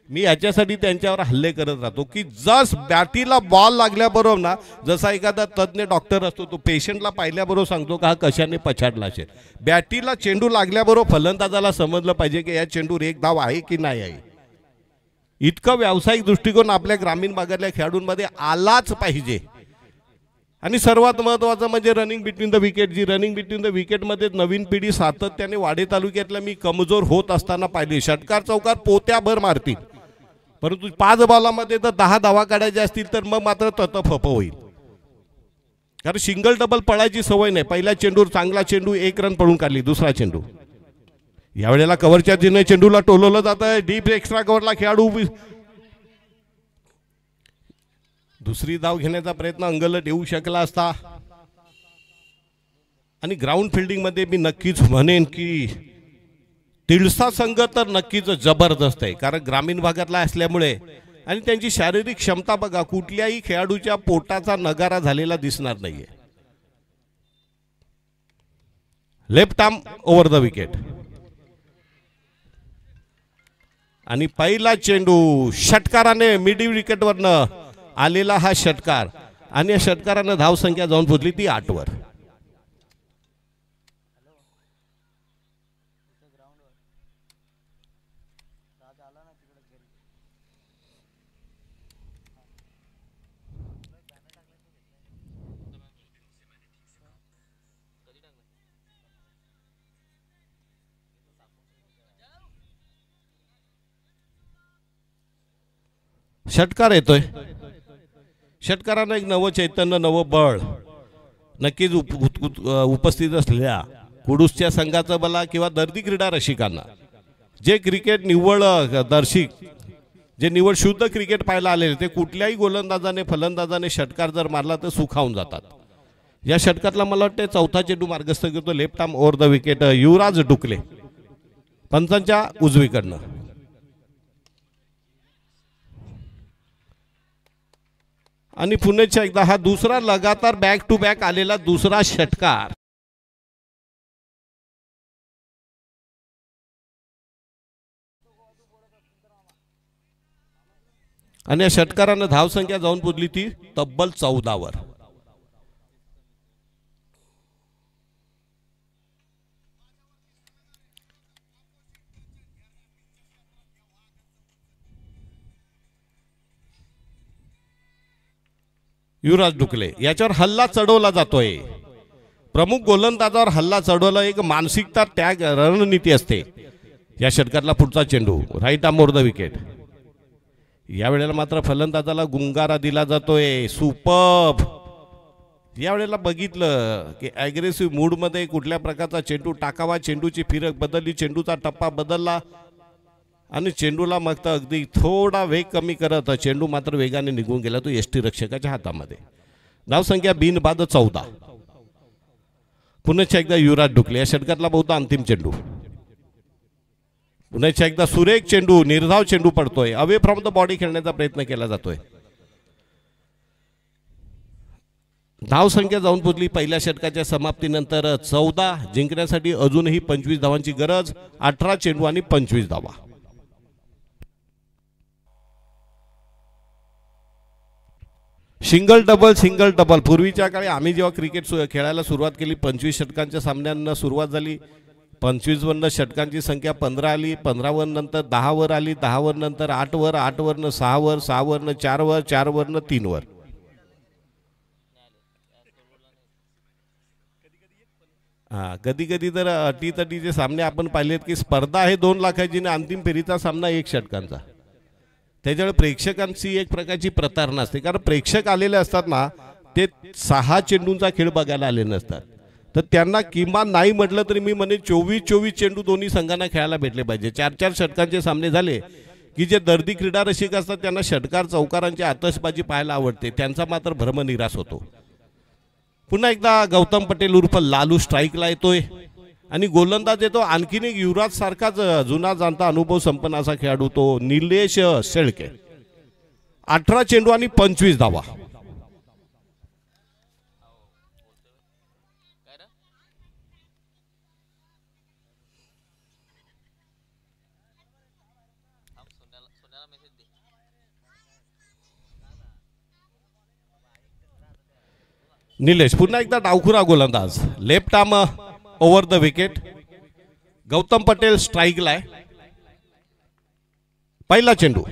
मी याच्यासाठी त्यांच्यावर हल्ले करत राहतो की जस बॅटीला बॉल लागल्याबरोबर ना, जसा एखादा तज्ञ डॉक्टर असतो तो पेशंटला पाहिल्याबरोबर सांगतो का हा कशाने पछाडला असेल. बॅटीला चेंडू लागल्याबरोबर फलंदाजाला समजलं पाहिजे की या चेंडूवर एक धाव आहे की नाही आहे. इतकं व्यावसायिक दृष्टिकोन आपल्या ग्रामीण भागातल्या खेळाडूंमध्ये आलाच पाहिजे. आणि सर्वात महत्त्वाचं म्हणजे रनिंग बिटवीन द विकेट. जी रनिंग बिटवीन द विकेटमध्ये नवीन पिढी सातत्याने वाडे तालुक्यातल्या मी कमजोर होत असताना पाहिले. षटकार चौकार पोत्याभर मारतील, परंतु 5 बॉलामध्ये तर 10 धावा काढायच्या असतील तर मग मात्र ततफप होईल. कारण सिंगल डबल पळायची सवय नाही. पहिल्या चेंडूवर चांगला चेंडू 1 रन पळून काढली. दुसरा चेंडू यावेळेला कव्हरच्या जिने चेंडूला टोलवलं जात आहे. डीप एक्स्ट्रा कव्हरला खेळाडू दुसरी धाव घेण्याचा प्रयत्न अंगलट येऊ शकला असता. आणि ग्राउंड फिल्डिंग मध्ये मी नक्कीच म्हणेन की तिळसा संघ तर नक्कीच जबरदस्त आहे. कारण ग्रामीण भागातला असल्यामुळे आणि त्यांची शारीरिक क्षमता बघा, कुठल्याही खेळाडूच्या पोटाचा नगारा झालेला दिसणार नाहीये. Left arm over the wicket आणि पहिला चेंडू षटकाराने मिड विकेटवरनं आलेला हा षटकार आणि या षटकारानं धावसंख्या जाऊन पोहोचली ती 8 वर. षटकार येतोय. षटकारानं एक नवं चैतन्य, नवं बळ नक्कीच उपस्थित असलेल्या कुडूसच्या संघाचं बला किंवा दर्दी क्रीडा रसिकांना, जे क्रिकेट निव्वळ दर्शिक, जे निव्वळ शुद्ध क्रिकेट पाहायला आलेले, ते कुठल्याही गोलंदाजाने फलंदाजाने षटकार जर मारला तर सुखावून जातात. या षटकातला मला वाटते चौथा चेंडू मार्गस्थ करतो left arm over the wicket Yuvraj Dukle पंचांच्या उजवीकडनं. आणि पुण्याच्या एकदा हा दुसरा लगातार बॅक टू बॅक आलेला दुसरा षटकार. आणि या षटकारानं धावसंख्या जाऊन पुजली ती तब्बल 14 वर. युवराज डुकले याच्यावर हल्ला चढवला जातोय. प्रमुख गोलंदाजावर हल्ला चढवला एक मानसिकता त्याग रणनीती असते. या षटकातला पुढचा चेंडू right arm over the wicket. यावेळेला मात्र फलंदाजाला गुंगारा दिला जातोय. सुपर्ब. यावेळेला बघितलं की ॲग्रेसिव्ह मूडमध्ये कुठल्या प्रकारचा चेंडू टाकावा, चेंडूची फिरक बदलली, चेंडूचा टप्पा बदलला आणि चेंडूला मग अगदी थोडा वेग कमी करत चेंडू मात्र वेगाने निघून गेला तो यष्टी रक्षकाच्या हातामध्ये. धावसंख्या बिनबाद 14. पुन्हा एकदा युवराज डुकले या षटकातला बहुधा अंतिम चेंडू. पुन्हा एकदा सुरेख चेंडू, निर्धाव चेंडू पडतोय. अवे फ्रॉम द बॉडी खेळण्याचा प्रयत्न केला जातोय. धावसंख्या जाऊन पोचली पहिल्या षटकाच्या समाप्तीनंतर 14. जिंकण्यासाठी अजूनही 25 धावांची गरज. 18 चेंडू आणि 25 धावा. Single double. पूर्वीच्या काळी आम्ही जेव्हा क्रिकेट खेळायला सुरुवात केली 25 षटकांच्या सामन्यांना सुरुवात झाली. 25 वरनं षटकांची संख्या 15 आली. 15 वर नंतर 10 वर आली. 10 वर नंतर 8 वर. 8 वरनं 6 वर. 6 वरनं 4 वर. 4 वरनं 3 वर. कधी कधी तर अटीतटीचे सामने आपण पाहिलेत की स्पर्धा आहे 2 लाखाची आणि अंतिम फेरीचा सामना 1 षटकांचा. त्याच्यामुळे प्रेक्षकांची एक प्रकारची प्रतारणा असते. कारण प्रेक्षक आलेले असतात ना, ते 6 चेंडूंचा खेळ बघायला आले नसतात. तर त्यांना किमान नाही म्हटलं तरी मी म्हणे 24 चेंडू दोन्ही संघांना खेळायला भेटले पाहिजे. 4 षटकांचे सामने झाले की जे दर्दी क्रीडा रसिक असतात त्यांना षटकार चौकारांची आतषबाजी पाहायला आवडते. त्यांचा मात्र भ्रमनिरास होतो. पुन्हा एकदा गौतम पटेल उर्फ लालू स्ट्राईकला येतोय आणि गोलंदाज येतो आणखीन एक युवराज सारखाच जुना जाणता अनुभव संपन्न असा खेळाडू तो निलेश शेळके. 18 चेंडू आणि 25 धावा. निलेश पुन्हा एकदा डावखुरा गोलंदाज. Left arm over the wicket. Gautam Patel स्ट्राईकला आहे. पहिला चेंडू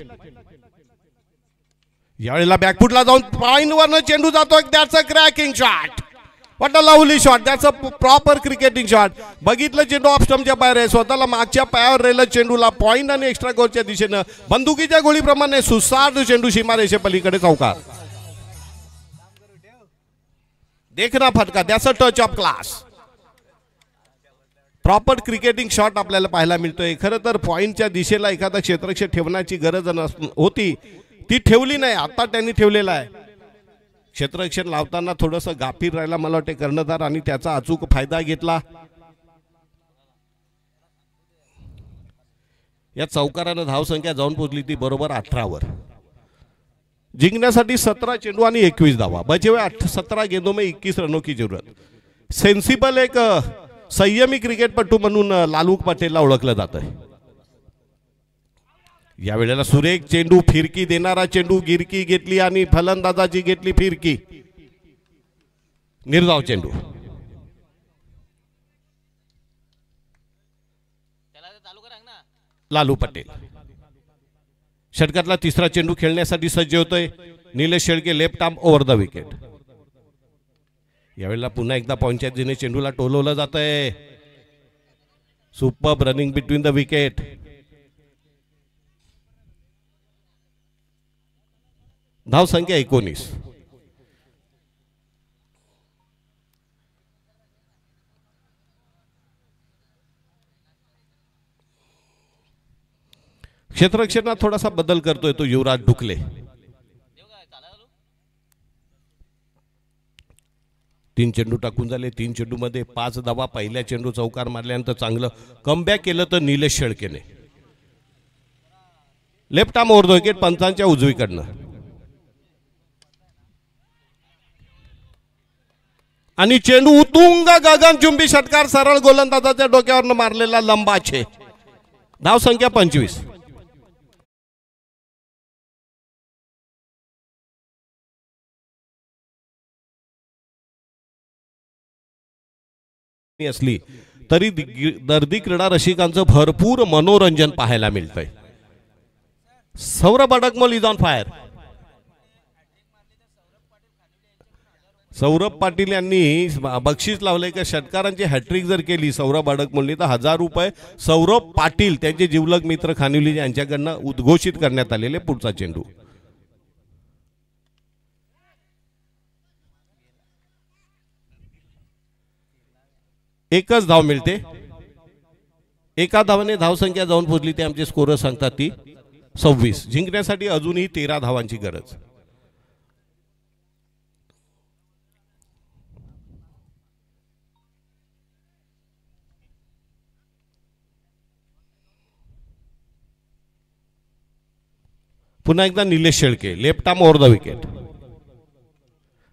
यावेळेला बॅकफुटला जाऊन पॉइंट वरनं चेंडू जातो. That's a cracking shot. What a lovely shot. That's a proper cricketing shot. बघितलं चेंडू ऑफ स्टंपच्या बाहेर आहे. स्वतःला मागच्या पायावर राहिलं चेंडूला पॉइंट आणि एक्स्ट्रा कोरच्या दिशेनं बंदुकीच्या गोळीप्रमाणे सुसाट चेंडू सीमारेषे पलीकडे चौकार. देखना फटका. That's a touch of class. Proper cricketing shot आपल्याला पाहायला मिळतोय. खरं तर पॉइंटच्या दिशेला एखादा क्षेत्ररक्षक ठेवण्याची गरज होती, ती ठेवली नाही. आता त्यांनी ठेवलेला आहे. क्षेत्ररक्षण लावताना थोडंसं गाफीर राहिला मला वाटते कर्णधार आणि त्याचा अचूक फायदा घेतला. या चौकारानं धावसंख्या जाऊन पोहोचली ती बरोबर 18 वर. जिंकण्यासाठी 17 चेंडू आणि 21 धावा. बचे हुए 17 गेंदों में 21 रनों की जरूरत. सेन्सिबल एक संयमी क्रिकेटपटू म्हणून लालू पटेलला ओळखलं जातं. या वेळेला सुरेख चेंडू, फिरकी देणारा चेंडू, गिरकी घेतली आणि फलंदाजाची घेतली फिरकी. निर्धाव चेंडू. लालू पटेल षटकातला तिसरा चेंडू खेळण्यासाठी सज्ज होतोय. Nilesh Shelke left arm over the wicket. यावेळेला पुन्हा एकदा पॉइंटच्या दिशेने चेंडूला टोलवलं जात आहे. Superb running between the wicket. धावसंख्या 19. क्षेत्ररक्षणात थोडासा बदल करतोय तो युवराज ढुकले. तीन चेंडू टाकून झाले. 3 चेंडूमध्ये 5 धावा. पहिल्या चेंडू चौकार मारल्यानंतर चांगलं कमबॅक केलं तर निलेश शेळकेने. लेफ्ट आर्म ओव्हर द विकेट पंचांच्या उजवीकडनं. आणि चेंडू उतुंग गगनचुंबी षटकार सरळ गोलंदाजाच्या डोक्यावरनं मारलेला लंबाचे. धावसंख्या 25. असली तरी दर्दी क्रीडा रसिकांचं भरपूर मनोरंजन पाहायला मिळतंय. Saurabh Adakmal is on fire. Saurabh Patil यांनी बक्षीस लावले की षटकारांची हॅट्रिक जर केली सौरभ अडकमलनी तर 1000 रुपये सौरभ पाटील त्यांचे जिवलग मित्र खानिवली यांच्याकडनं उद्घोषित करण्यात आलेले. पुढचा चेंडू एकच धाव मिळते. एका धावाने धावसंख्या जाऊन पोहोचली ते आमचे स्कोरर सांगतात ती 26. जिंकण्यासाठी अजूनही 13 धावांची गरज. पुन्हा एकदा Nilesh Shelke left arm over the wicket.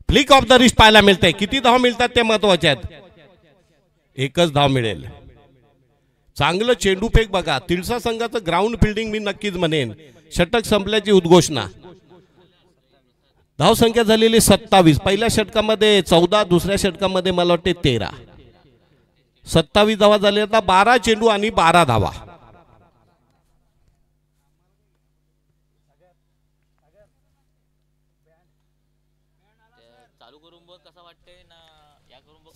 Flick off the wrist पाहायला मिळते. किती धाव मिळतात ते महत्वाचे आहेत. एकच धाव मिळेल. चांगलं चेंडू फेक बघा. तिळसा संघाचं ग्राउंड फिल्डिंग मी नक्कीच म्हणेन. षटक संपल्याची उद्घोषणा. धावसंख्या झालेली 27. पहिल्या षटकामध्ये 14. दुसऱ्या षटकामध्ये मला वाटते 13. 27 धावा झाल्या. आता 12 चेंडू आणि 12 धावा.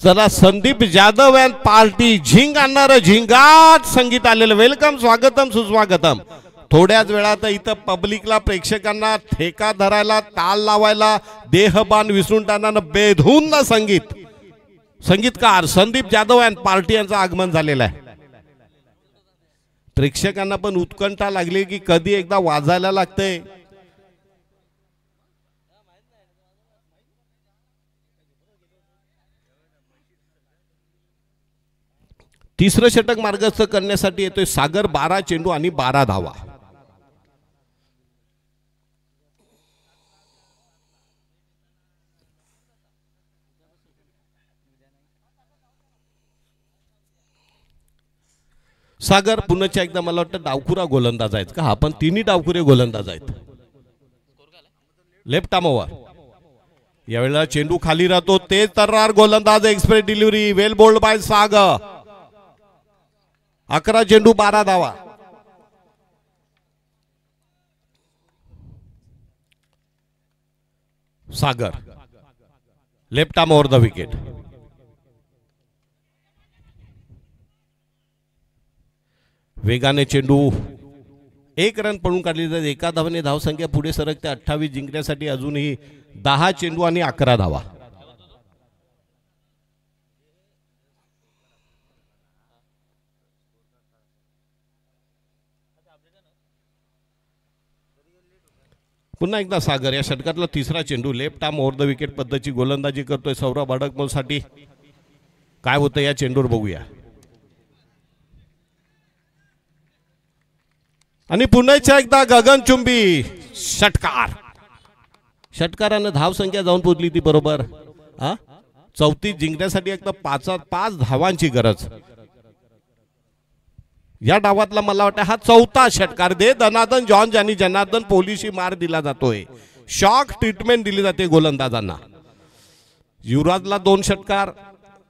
चला संदीप जाधव अँड पार्टी झिंग आणणार झिंगाट संगीत आलेलं. वेलकम, स्वागतम, सुस्वागतम. थोड्याच वेळात इथं पब्लिकला प्रेक्षकांना ठेका धरायला ताल लावायला देहबान विसरून टाकणारं बेधून संगीत संगीतकार संदीप जाधव अँड पार्टी यांचं आगमन झालेलं आहे. प्रेक्षकांना पण उत्कंठा लागली की कधी एकदा वाजायला लागतंय. तिसरं षटक मार्गस्थ करण्यासाठी येतोय सागर. 12 चेंडू आणि 12 धावा. सागर पुन्हा एकदा मला वाटतं डावखुरा गोलंदाज आहेत का? हा पण तिन्ही डावखुरे गोलंदाज आहेत. Left arm over. यावेळेला चेंडू खाली राहतो. ते तर्रार गोलंदाज. Express delivery. Well bowled by Sagar. 11 चेंडू 12 धावा. Sagar left arm over the wicket. वेगाने चेंडू. 1 रन पळून काढली जाते. एका धावाने धावसंख्या पुढे सरकते 28. जिंकण्यासाठी अजूनही 10 चेंडू आणि 11 धावा. पुन्हा एकदा सागर. या षटकातला तिसरा चेंडू. Left arm over the wicket पद्धतीची गोलंदाजी करतोय सौरभ अडकमलसाठी. काय होतं या चेंडूवर बघूया. आणि पुन्हा एकदा गगनचुंबी षटकार. षटकारानं धावसंख्या जाऊन पोहोचली ती बरोबर 34. जिंकण्यासाठी एकदा 5 धावांची गरज. या डावातला मला वाटतं हा 4था षटकार. दे धनादन जॉन जानी जनार्दन पोलिशी मार दिला जातोय. शॉक ट्रीटमेंट दिली जाते गोलंदाजांना. युवराजला 2 षटकार,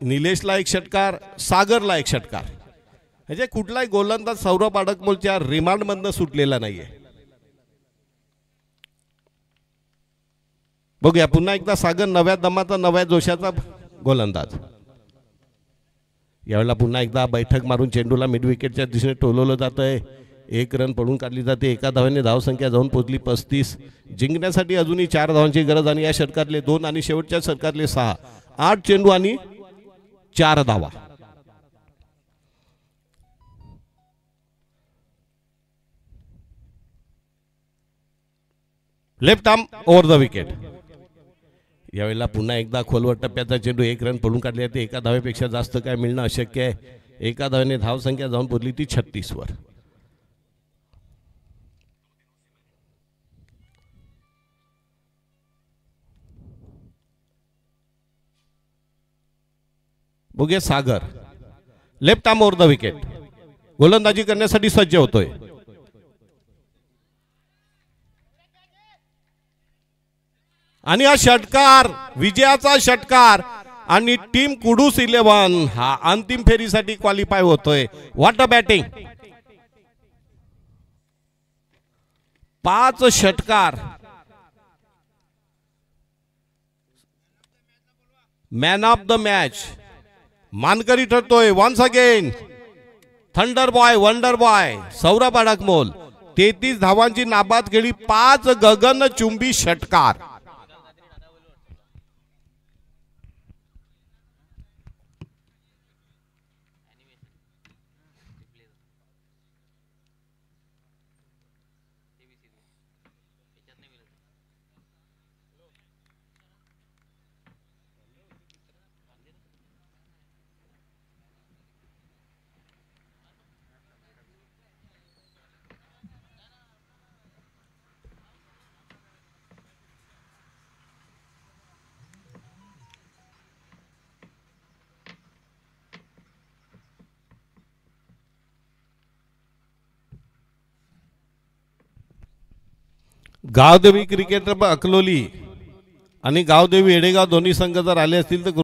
निलेशला 1 षटकार, सागरला 1 षटकार. म्हणजे कुठलाही गोलंदाज सौरभ अडकमलच्या रिमांड मधनं सुटलेला नाहीये. बघूया पुन्हा एकदा सागर. नव्या दमाचा नव्या जोशाचा गोलंदाज. यावेळेला पुन्हा एकदा बैठक मारून चेंडूला मिड विकेटच्या दिशेने टोलवलं जातंय. 1 रन पडून काढली जाते. एका धावाने धावसंख्या जाऊन पोहोचली 35. जिंकण्यासाठी अजूनही 4 धावांची गरज आणि या षटकातले 2 आणि शेवटच्या षटकातले 6. 8 चेंडू आणि 4 धावा. Left arm over the wicket. यावेळेला पुन्हा एकदा खोलवर टप्प्याचा चेंडू 1 रन पडून काढले जाते. एका धावेपेक्षा जास्त काय मिळणं अशक्य आहे. एका धावेने धावसंख्या जाऊन पोहोचली ती 36 वर. बघूया Sagar left arm over the wicket गोलंदाजी करण्यासाठी सज्ज होतोय. आणि हा षटकार विजयाचा षटकार आणि टीम कुडूस 11 हा अंतिम फेरीसाठी क्वालिफाय होतोय. What a batting. 5 षटकार. मॅन ऑफ द मॅच मानकरी ठरतोय once again thunder boy wonder boy Saurabh Adakmol. 33 धावांची नाबाद खेळी. 5 गगनचुंबी षटकार. गावदेवी क्रिकेट क्लब अकलोली आणि गावदेवी येडेगाव दोन्ही संघ जर आले असतील तर